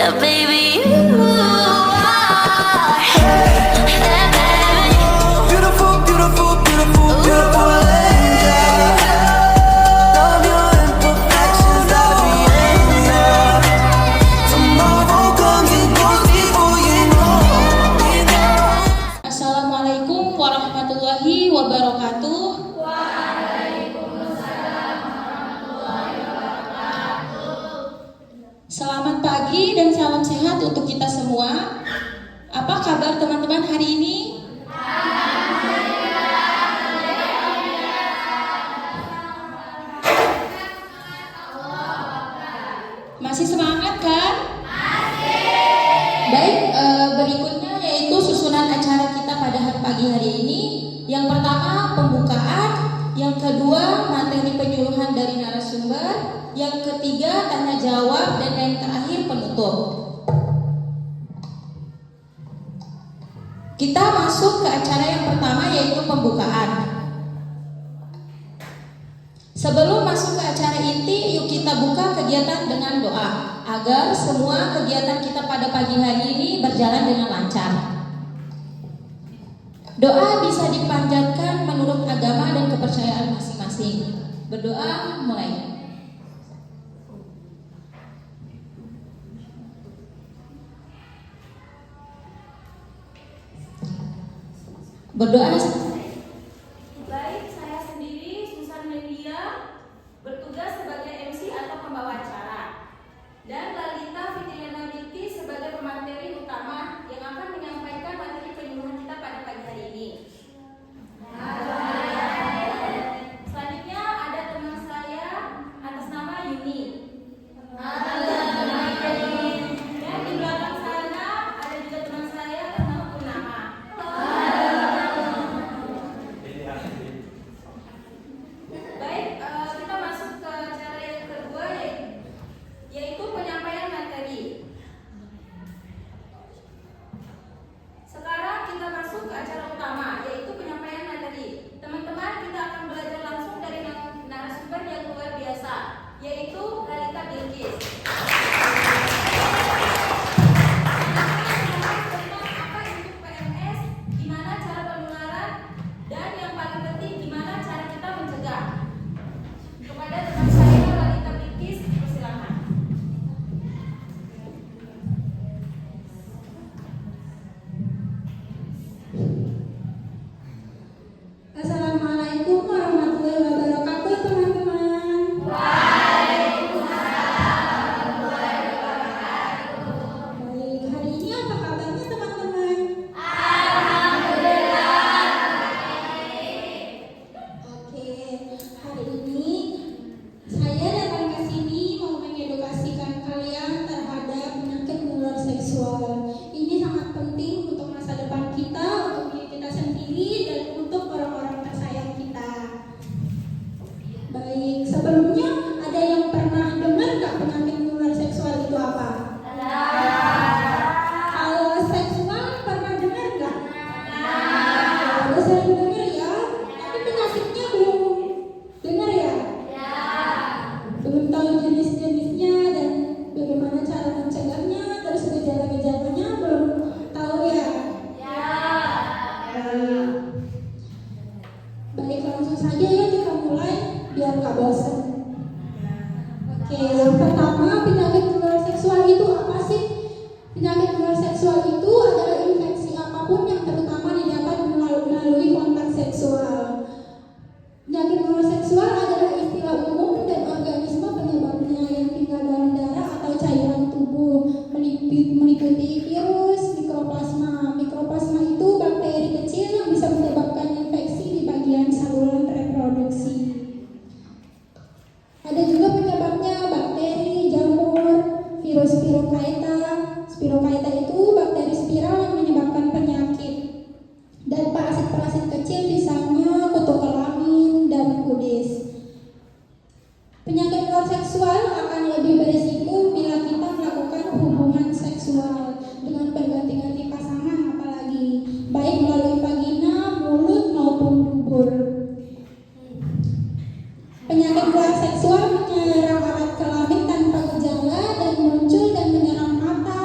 Yeah, baby, you are heaven. Beautiful, beautiful, beautiful, beautiful angel. Love your imperfections, every angel. Tomorrow comes and goes before you know. Assalamualaikum warahmatullahi wabarakatuh. Selamat pagi dan salam sehat untuk kita semua. Apa kabar teman-teman hari ini? Masih semangat kan? Baik, berikutnya yaitu susunan acara kita pada pagi hari ini. Yang pertama pembukaan, yang kedua materi penyuluhan dari narasumber, yang ketiga tanya jawab, dan yang terakhir penutup. Kita masuk ke acara yang pertama yaitu pembukaan. Sebelum masuk ke acara inti, yuk kita buka kegiatan dengan doa agar semua kegiatan kita pada pagi hari ini berjalan dengan lancar. Doa bisa dipanjatkan menurut agama dan kepercayaan masing-masing. Berdoa mulai. Berdoa. Baik, saya sendiri Susan Melia bertugas sebagai MC atau pembawa acara, dan Lalita Fitriana Binti sebagai pemateri utama yang akan menyampaikan materi penyuluhan kita pada pagi hari ini. Selanjutnya ada teman saya atas nama Yuni. Dan di belakang sana ada juga teman saya atas nama Purnama. Baik, kita masuk ke acara yang kedua yaitu penyampaian materi. Sekarang kita masuk ke acara utama yaitu penyampaian materi. Teman-teman, kita akan belajar langsung dari narasumber yang luar biasa, yaitu Lalita Bilkis. Apa itu PMS, gimana cara penularan, dan yang paling penting gimana cara kita mencegah. Kepada teman saya Lalita Bilkis, persilakan. Assalamualaikum warahmatullahi wabarakatuh, teman-teman. Baik, hari ini apa kabarnya, teman-teman? Oke, hari ini saya datang ke sini mau mengedukasikan kalian terhadap penyakit menular seksual. Ini sangat penting untuk masa depan kita, untuk diri kita sendiri, dan untuk orang-orang tersayang kita. Baik, sebelumnya ada yang pernah dengar nggak penyakit menular seksual itu apa? Kalau seksual pernah dengar nggak? Udah sering dengar ya? Tapi penyakitnya belum dengar ya? Belum tahu jenis-jenisnya dan bagaimana cara mencegahnya, terus gejala-gejalanya belum tahu ya? Baik, langsung saja ya kita mulai biar nggak bosan. Oke, yang pertama, penyakit menular seksual itu apa sih? Penyakit menular seksual itu adalah infeksi apapun yang terutama didapat melalui kontak seksual. Penyakit menular seksual adalah istilah umum dan organisme penyebabnya yang tinggal dalam darah atau cairan tubuh, meliputi virus, mikroplasma. Mikroplasma itu bakteri kecil yang bisa menyebabkan infeksi di bagian saluran reproduksi. Ada juga penyebabnya bakteri, jamur, virus spirochaeta. Spirochaeta itu bakteri spiral yang menyebabkan penyakit. Dan parasit-parasit kecil misalnya kutu kelamin dan kudis. Penyakit menular seksual akan lebih berisiko bila kita melakukan hubungan seksual dengan berganti-ganti pasangan, apalagi baik melalui vagina, mulut maupun dubur. Penyakit menular seksual menyerang alat kelamin tanpa gejala dan muncul dan menyerang mata,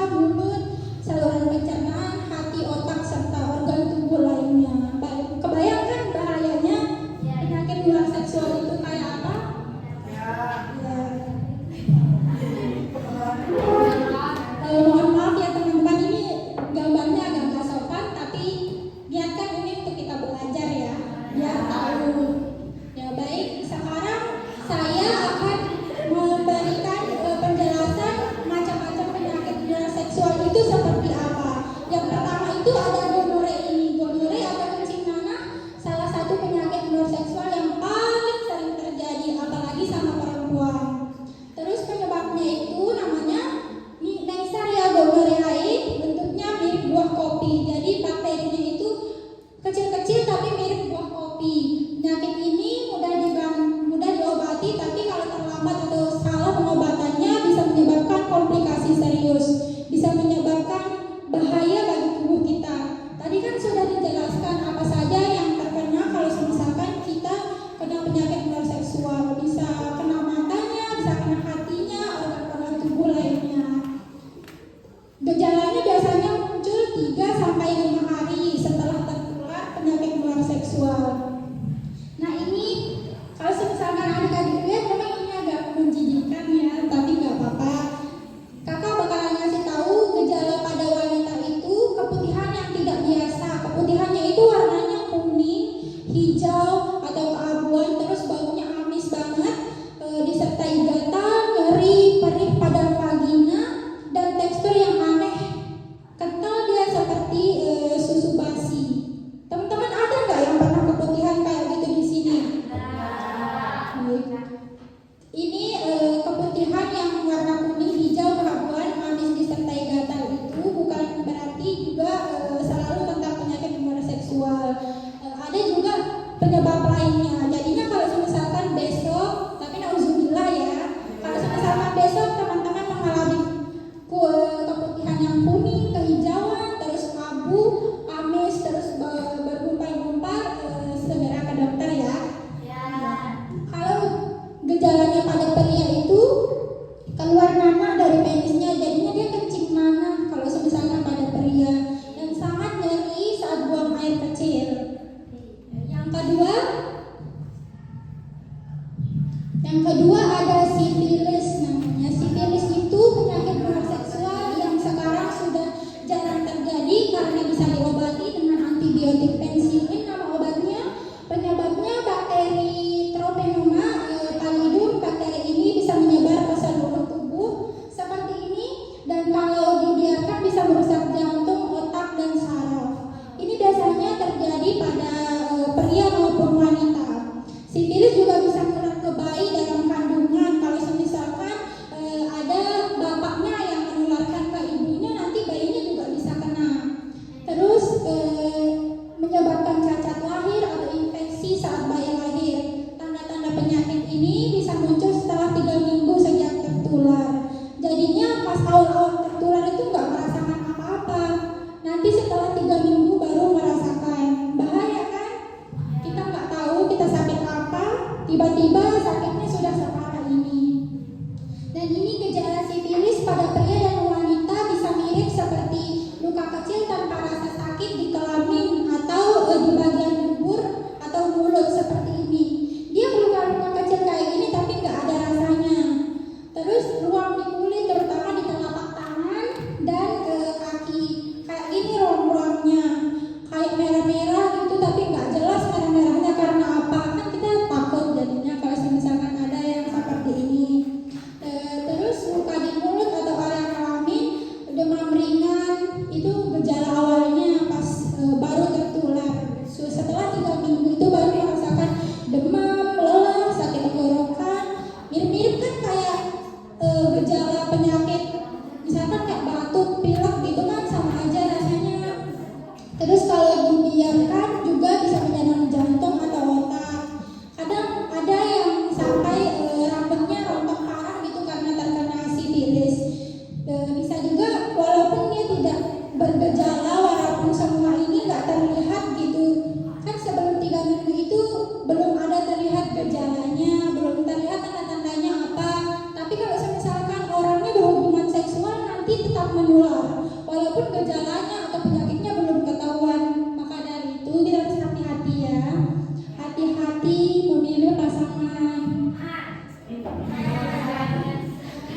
Yang kedua ada sifilis namanya. Sifilis itu penyakit menular seksual yang sekarang sudah jarang terjadi karena bisa diobati dengan antibiotik pensilin nama obatnya. Penyebabnya bakteri Tropinoma pallidum. Bakteri ini bisa menyebar ke seluruh tubuh seperti ini dan kalau dibiarkan bisa merusak jantung, otak, dan saraf. Ini biasanya terjadi pada pria maupun wanita. Sifilis juga bisa menular ke bayi dalam kandungan. Kalau misalkan ada bapaknya yang menularkan ke ibunya, nanti bayinya juga bisa kena. Terus menyebabkan cacat lahir atau infeksi saat bayi lahir. Tanda-tanda penyakit ini bisa muncul setelah 3 minggu sejak tertular. Jadinya pas awal-awal tertular itu nggak merasakan apa-apa. Nanti setelah 3 minggu baru merasakan. Bahaya kan? Kita nggak tahu kita sakit apa, tiba-tiba sakitnya sudah separah ini. Dan ini gejala sifilis pada pria dan wanita bisa mirip seperti luka kecil tanpa rasa sakit di kelamin atau di bagian dubur atau mulut seperti ini. Dia luka-luka kecil kayak gini tapi nggak ada rasanya. Terus ruam di kulit terutama di telapak tangan dan kaki kayak gini ruam-ruamnya kayak merah-merah gitu tapi nggak jelas merah-merahnya karena apa, kan kita takut jadinya kalau misalkan ada yang seperti ini. Terus luka di mulut atau area kelamin, demam ringan itu gejala awalnya pas baru tertular. Setelah 3 minggu itu baru merasakan demam, lelah, sakit tenggorokan, mirip-mirip kan kayak gejala penyakit misalkan kayak batuk, pilek gitu kan sama aja rasanya. Terus kalau dibiarkan juga bisa menyerang jantung atau otak. Kadang ada yang sampai rambutnya rontok parah gitu karena terkena sifilis. Bisa juga walaupun dia tidak bergejala, walaupun semua ini nggak terlihat gitu. Kan sebelum 3 minggu itu belum ada terlihat gejalanya, belum terlihat tanda-tandanya apa. Tapi kalau misalkan orangnya berhubungan seksual nanti tetap menular, walaupun gejalanya atau penyakitnya belum ketahuan. Maka dari itu kita harus hati-hati ya, hati-hati memilih pasangan.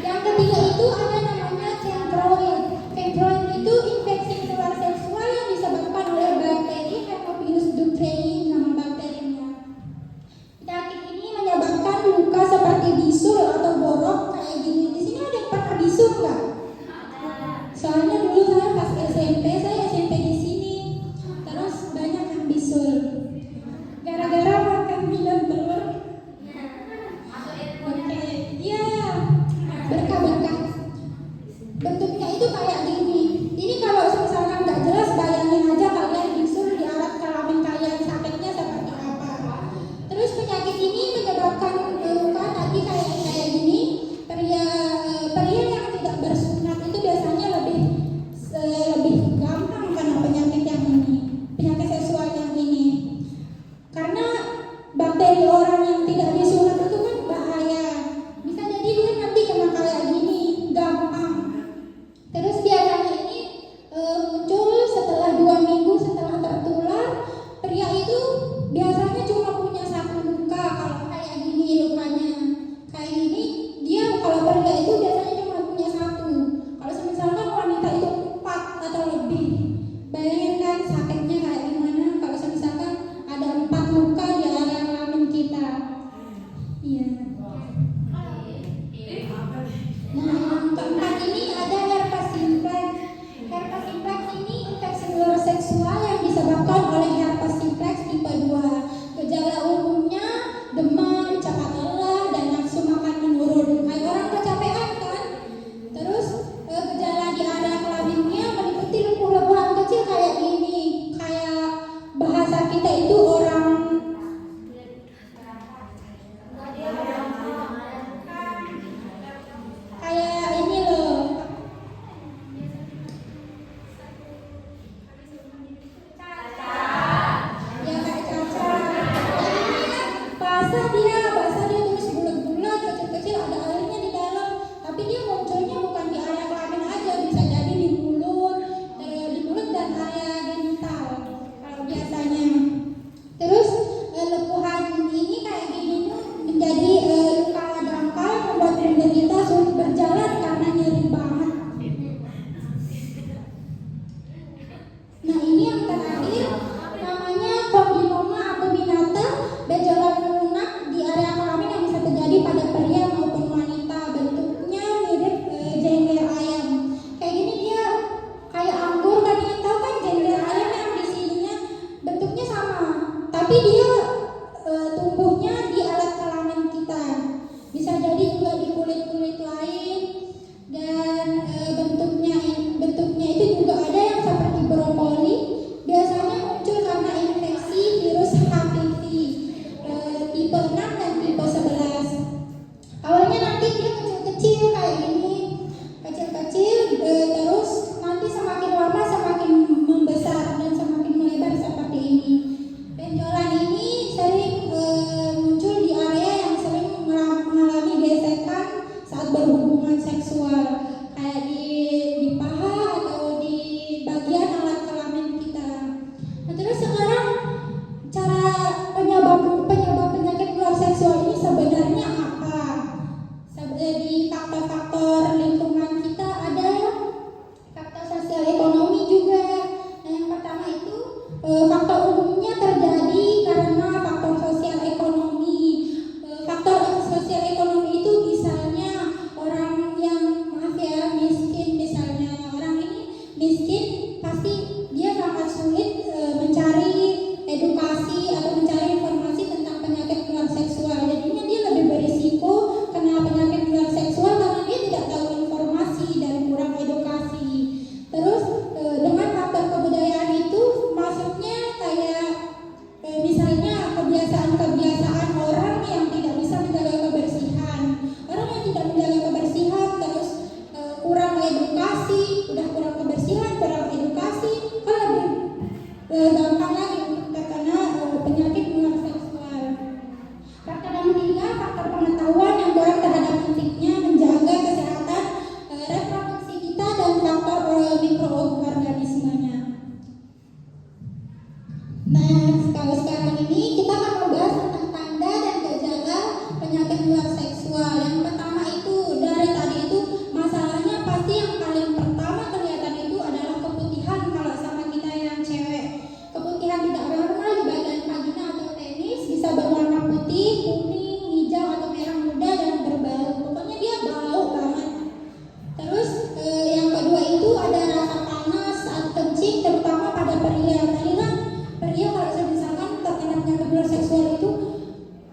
Yang ketiga itu ada namanya chancroid. Chancroid itu infeksi menular seksual yang disebabkan oleh bakteri Haemophilus ducreyi nama bakterinya. Penyakit ini menyebabkan luka seperti bisul atau borok kayak gini. Di sini ada yang pernah bisul nggak? Soalnya dulu saya pas SMP, saya SMP di sini. Terus banyak yang bisul. Gara-gara makan mie dan telur. Oke, iya. Berkah-berkah. Bentuknya itu kayak gini. Ini kalau misalkan nggak jelas, bayangin aja kalian bisul di alat kelamin kalian, sakitnya seperti apa. Terus penyakit ini menyebabkan luka tadi kayak gini. Pria yang tidak bersunat itu biasanya lebih gampang karena penyakit yang ini, penyakit seksual yang ini. Karena bakteri orang yang tidak disunat itu kan bahaya. Bisa jadi dia nanti kena kayak gini, gampang. Terus biasanya ini muncul setelah 2 minggu setelah tertular. Pria itu biasanya cuma punya 1 luka kalau kayak gini lukanya. Kayak gini dia kalau pria itu biasanya cuma punya 1. Kalau misalkan wanita itu 4 atau lebih. Bayangin kan sakitnya kayak gimana kalau misalkan ada 4 luka di area kelamin kita. bertumbuhnya di alat kelamin kita. Bisa jadi juga di kulit-kulit lain, dan bentuknya itu juga ada yang seperti brokoli. Biasanya muncul karena infeksi virus HPV tipe 6 dan tipe 11. Awalnya nanti dia kecil-kecil kayak gini, kecil-kecil, terus nanti semakin lama semakin membesar dan semakin melebar seperti ini. Benjolan ini sering muncul di area yang sering mengalami gesekan saat berhubungan seksual, kayak di paha atau di bagian alat kelamin kita. Nah, terus sekarang cara penyebab penyakit menular seksual ini sebenarnya apa? Di faktor-faktor lingkungan kita ada ya, faktor sosial ekonomi juga. Nah, yang pertama itu faktor umumnya terjadi karena faktor sosial ekonomi. Faktor sosial ekonomi itu misalnya orang yang miskin, misalnya orang ini miskin, pasti dia sangat sulit mencari edukasi atau mencari informasi tentang penyakit menular seksual. Jadinya dia lebih berisiko kena penyakit menular seksual karena dia tidak tahu informasi dan kurang edukasi. Terus dengan faktor kebudayaan itu maksudnya kayak misalnya kebiasaan-kebiasaan orang yang tidak bisa menjaga kebersihan. Orang yang tidak menjaga kebersihan terus kurang edukasi, udah kurang kebersihan, kurang edukasi, kan lebih gampang lagi untuk terkena penyakit menular seksual. Faktor yang ketiga, faktor pengetahuan yang kurang terhadap pentingnya menjaga kesehatan reproduksi kita dan faktor mikroorganismenya. Nah, kalau sekarang ini kita akan membahas tentang tanda dan gejala penyakit menular seksual. Yang pertama itu dari tadi itu masalahnya pasti yang paling pertama kelihatan itu adalah keputihan kalau sama kita yang cewek. Keputihan tidak normal di bagian vagina atau penis bisa berwarna putih, kuning, hijau atau merah muda dan berbau. Pokoknya dia bau banget. Terus yang kedua itu ada rasa panas saat kencing, terutama pada pria. Tadi kan pria kalau misalkan terkena penyakit menular seksual itu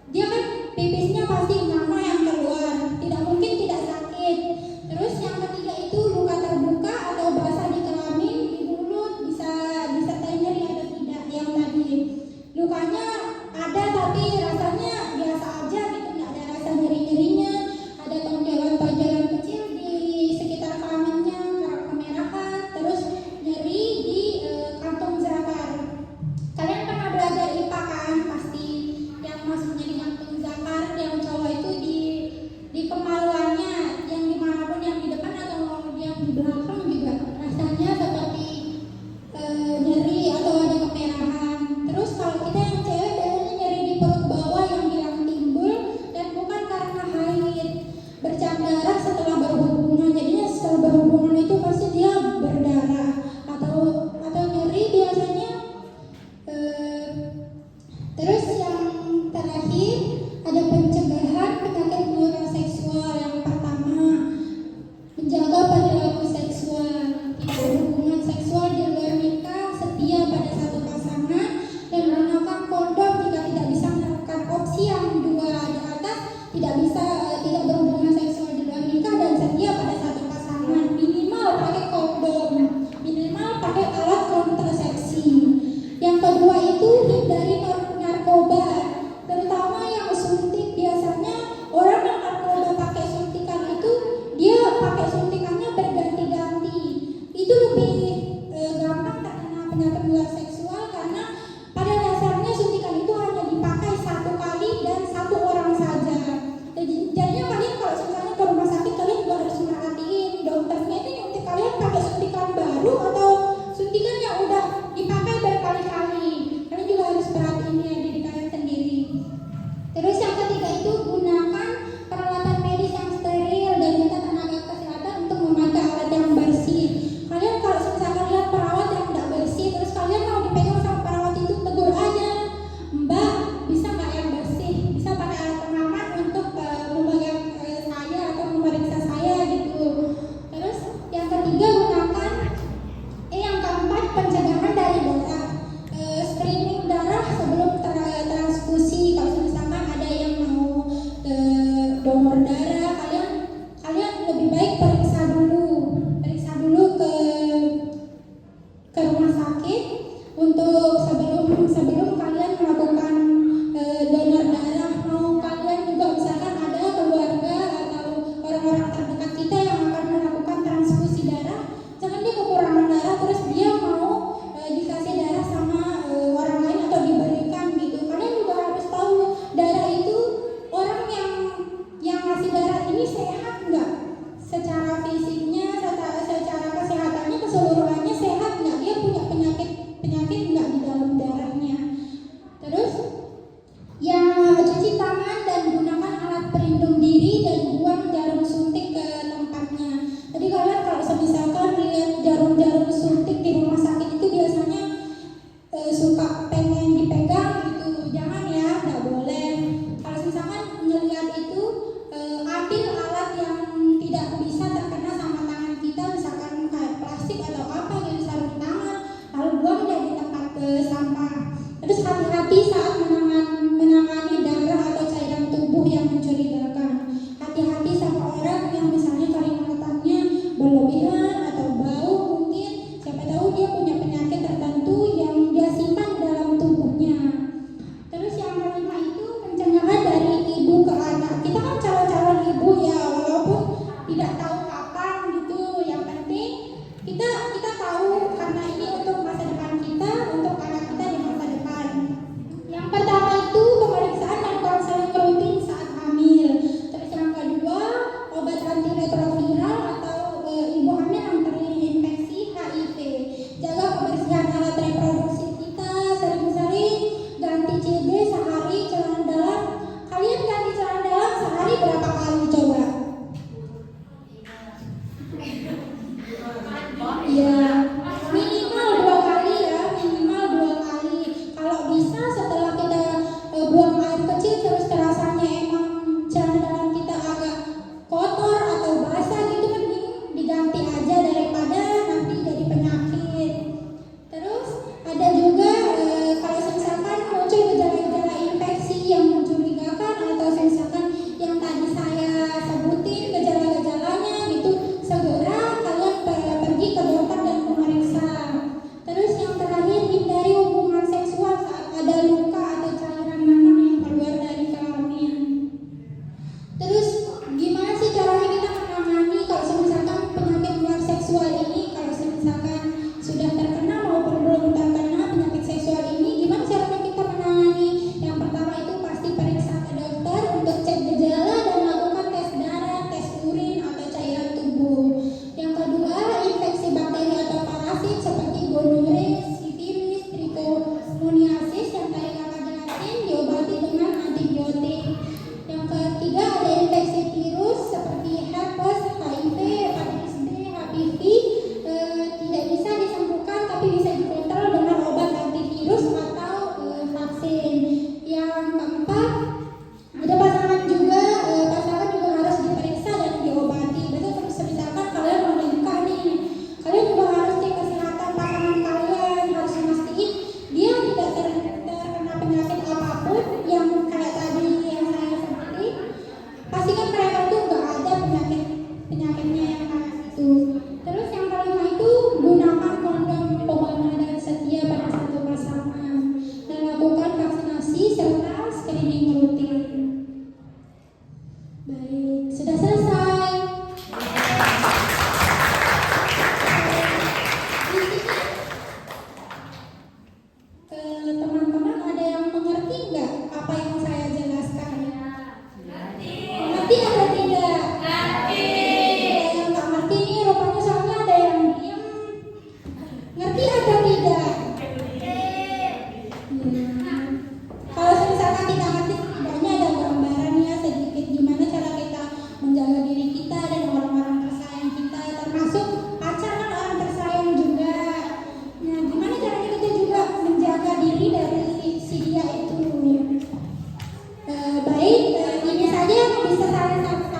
dia kan pipisnya pasti nama yang keluar, tidak mungkin tidak sakit. Terus yang ketiga itu luka terbuka atau basah di kelamin, di mulut, bisa nyeri atau tidak. Yang tadi lukanya ada tapi rasanya biasa aja gitu, nggak ada rasa nyeri-nyerinya. Ada tonjolan-tonjolan kecil di sekitar kelaminnya, kemerahan, terus nyeri di kantung zakar. Kalian pernah belajar IPA kan? Pasti yang maksudnya di kantung zakar yang cowok itu di kemaluannya, yang dimanapun, yang di depan atau yang di belakang juga rasanya seperti nyeri atau ada kemerahan. Terus kalau kita yang cewek biasanya nyeri di perut bawah yang timbul dan bukan karena haid, bercak darah setelah berhubungan. Jadinya setelah berhubungan itu pasti dia berdarah atau nyeri biasanya. Terus yang terakhir ada pencegahan penyakit menular seksual. Yang pertama, menjaga perilaku seksual, tidak berhubungan seksual di luar nikah, setia pada satu pasangan, dan menggunakan kondom jika tidak bisa melakukan opsi yang dua di atas, tidak berhubungan seksual di luar nikah dan setia pada satu pasangan. Minimal pakai kondom, minimal pakai alat kontrasepsi. Yang kedua itu hindari narkoba, terutama yang suntik. Biasanya bisa saya sampaikan